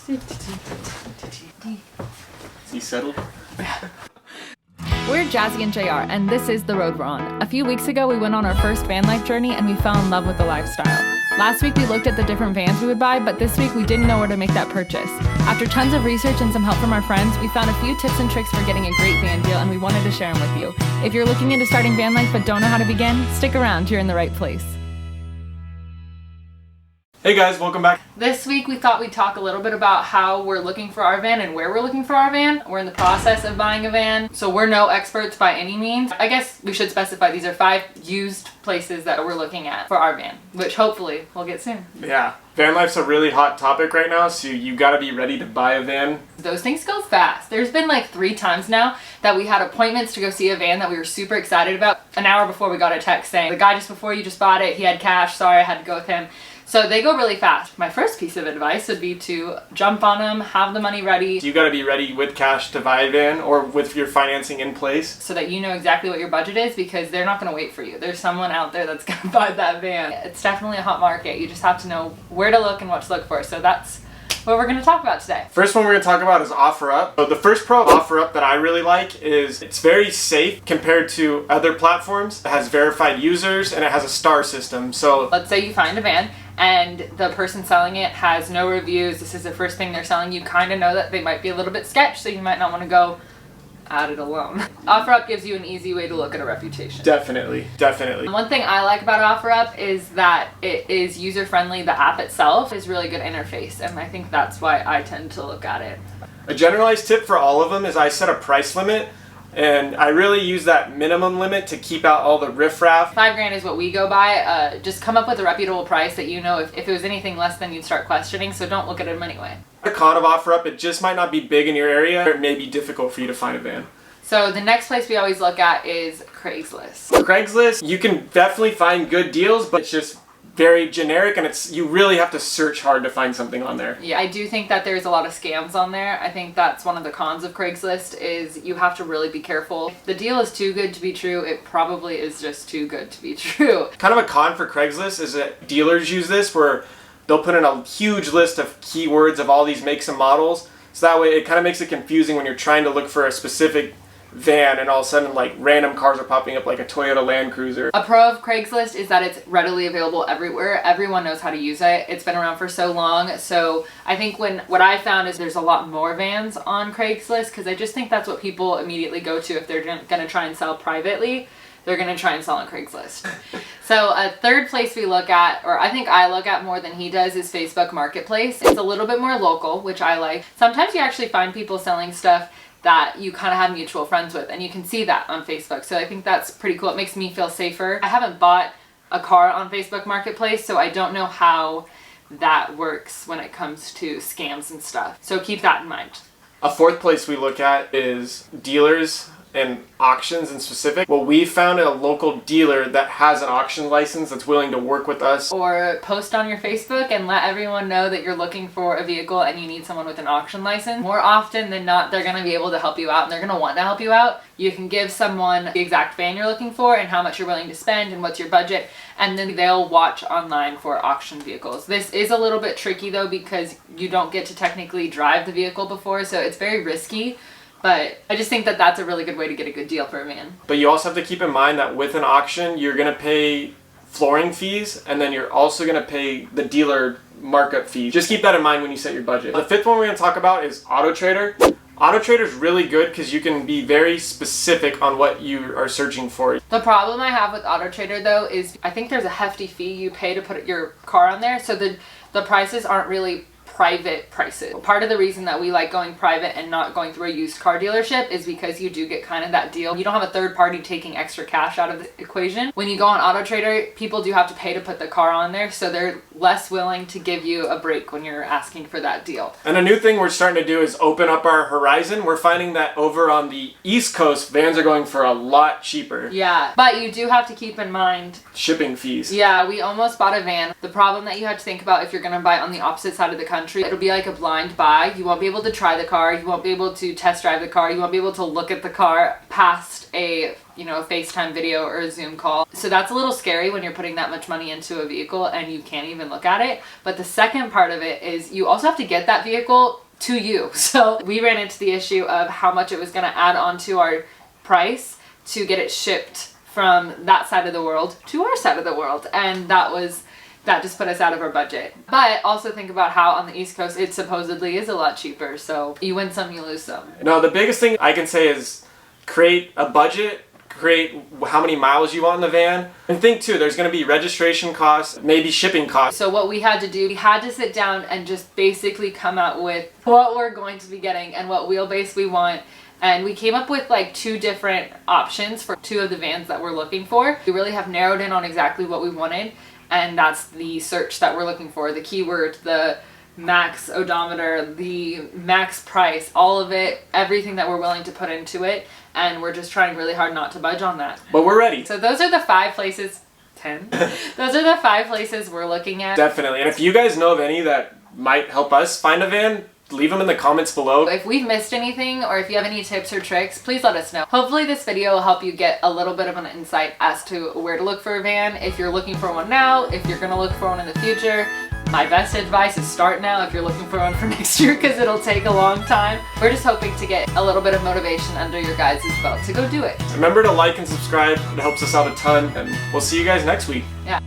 Is he settled? We're Jazzy and JR, and this is the road we're on. A few weeks ago, we went on our first van life journey, and we fell in love with the lifestyle. Last week, we looked at the different vans we would buy, but this week, we didn't know where to make that purchase. After tons of research and some help from our friends, we found a few tips and tricks for getting a great van deal, and we wanted to share them with you. If you're looking into starting van life but don't know how to begin, stick around. You're in the right place. Hey guys, welcome back. This week we thought we'd talk a little bit about how we're looking for our van and where we're looking for our van. We're in the process of buying a van, so we're no experts by any means. I guess we should specify these are 5 used places that we're looking at for our van, which hopefully we'll get soon. Yeah, van life's a really hot topic right now, so you gotta be ready to buy a van. Those things go fast. There's been like 3 times now that we had appointments to go see a van that we were super excited about. An hour before we got a text saying, the guy just before you just bought it, he had cash, sorry I had to go with him. So they go really fast. My first piece of advice would be to jump on them, have the money ready. You gotta be ready with cash to buy a van or with your financing in place. So that you know exactly what your budget is, because they're not gonna wait for you. There's someone out there that's gonna buy that van. It's definitely a hot market. You just have to know where to look and what to look for. So that's what we're gonna talk about today. First one we're gonna talk about is OfferUp. So the first pro of OfferUp that I really like is it's very safe compared to other platforms. It has verified users and it has a star system. So let's say you find a van and the person selling it has no reviews. This is the first thing they're selling. You kind of know that they might be a little bit sketch, so you might not want to go at it alone. OfferUp gives you an easy way to look at a reputation. Definitely. One thing I like about OfferUp is that it is user-friendly. The app itself is really good interface, and I think that's why I tend to look at it. A generalized tip for all of them is I set a price limit, and I really use that minimum limit to keep out all the riffraff. $5,000 is what we go by. Just come up with a reputable price that you know if it was anything less than you'd start questioning, so don't look at them anyway. The con of OfferUp, it just might not be big in your area. It may be difficult for you to find a van. So the next place we always look at is Craigslist. Craigslist, you can definitely find good deals, but it's just very generic, and you really have to search hard to find something on there. Yeah, I do think that there's a lot of scams on there. I think that's one of the cons of Craigslist is you have to really be careful. If the deal is too good to be true, it probably is just too good to be true. Kind of a con for Craigslist is that dealers use this where they'll put in a huge list of keywords of all these makes and models. So that way it kind of makes it confusing when you're trying to look for a specific van and all of a sudden like random cars are popping up like a Toyota Land Cruiser. A pro of Craigslist is that it's readily available everywhere. Everyone knows how to use it. It's been around for so long. So I think what I found is there's a lot more vans on Craigslist because I just think that's what people immediately go to if they're going to try and sell privately. They're going to try and sell on Craigslist. So a third place we look at, or I think I look at more than he does, is Facebook Marketplace. It's a little bit more local, which I like. Sometimes you actually find people selling stuff that you kind of have mutual friends with, and you can see that on Facebook. So I think that's pretty cool. It makes me feel safer. I haven't bought a car on Facebook Marketplace, so I don't know how that works when it comes to scams and stuff. So keep that in mind. A fourth place we look at is dealers and auctions in specific. Well, we found a local dealer that has an auction license that's willing to work with us. Or post on your Facebook and let everyone know that you're looking for a vehicle and you need someone with an auction license. More often than not, they're going to be able to help you out and they're going to want to help you out. You can give someone the exact van you're looking for and how much you're willing to spend and what's your budget, and then they'll watch online for auction vehicles. This is a little bit tricky though because you don't get to technically drive the vehicle before, so it's very risky. But I just think that that's a really good way to get a good deal for a van. But you also have to keep in mind that with an auction, you're going to pay flooring fees, and then you're also going to pay the dealer markup fee. Just keep that in mind when you set your budget. The fifth one we're going to talk about is AutoTrader. AutoTrader is really good because you can be very specific on what you are searching for. The problem I have with AutoTrader though is I think there's a hefty fee you pay to put your car on there, so the prices aren't really private prices. Part of the reason that we like going private and not going through a used car dealership is because you do get kind of that deal. You don't have a third party taking extra cash out of the equation. When you go on AutoTrader, people do have to pay to put the car on there, so they're less willing to give you a break when you're asking for that deal. And a new thing we're starting to do is open up our horizon. We're finding that over on the East Coast, vans are going for a lot cheaper. Yeah, but you do have to keep in mind shipping fees. Yeah, we almost bought a van. The problem that you have to think about if you're going to buy on the opposite side of the country, it'll be like a blind buy. You won't be able to try the car. You won't be able to test drive the car. You won't be able to look at the car past a a FaceTime video or a Zoom call. So that's a little scary when you're putting that much money into a vehicle and you can't even look at it. But the second part of it is you also have to get that vehicle to you. So we ran into the issue of how much it was going to add on to our price to get it shipped from that side of the world to our side of the world. And that just put us out of our budget. But also think about how on the East Coast it supposedly is a lot cheaper. So you win some, you lose some. No, the biggest thing I can say is create a budget, create how many miles you want in the van, and think too, there's going to be registration costs, maybe shipping costs. So what we had to do, we had to sit down and just basically come out with what we're going to be getting and what wheelbase we want. And we came up with like 2 different options for 2 of the vans that we're looking for. We really have narrowed in on exactly what we wanted, and that's the search that we're looking for, the keyword, the max odometer, the max price, all of it, everything that we're willing to put into it. And we're just trying really hard not to budge on that. But we're ready. So those are the 5 places, 10. Those are the 5 places we're looking at. Definitely. And if you guys know of any that might help us find a van, leave them in the comments below. If we've missed anything or if you have any tips or tricks, please let us know. Hopefully this video will help you get a little bit of an insight as to where to look for a van. If you're looking for one now, if you're gonna look for one in the future, my best advice is start now if you're looking for one for next year, because it'll take a long time. We're just hoping to get a little bit of motivation under your guys' belt to go do it. Remember to like and subscribe. It helps us out a ton, and we'll see you guys next week. Yeah.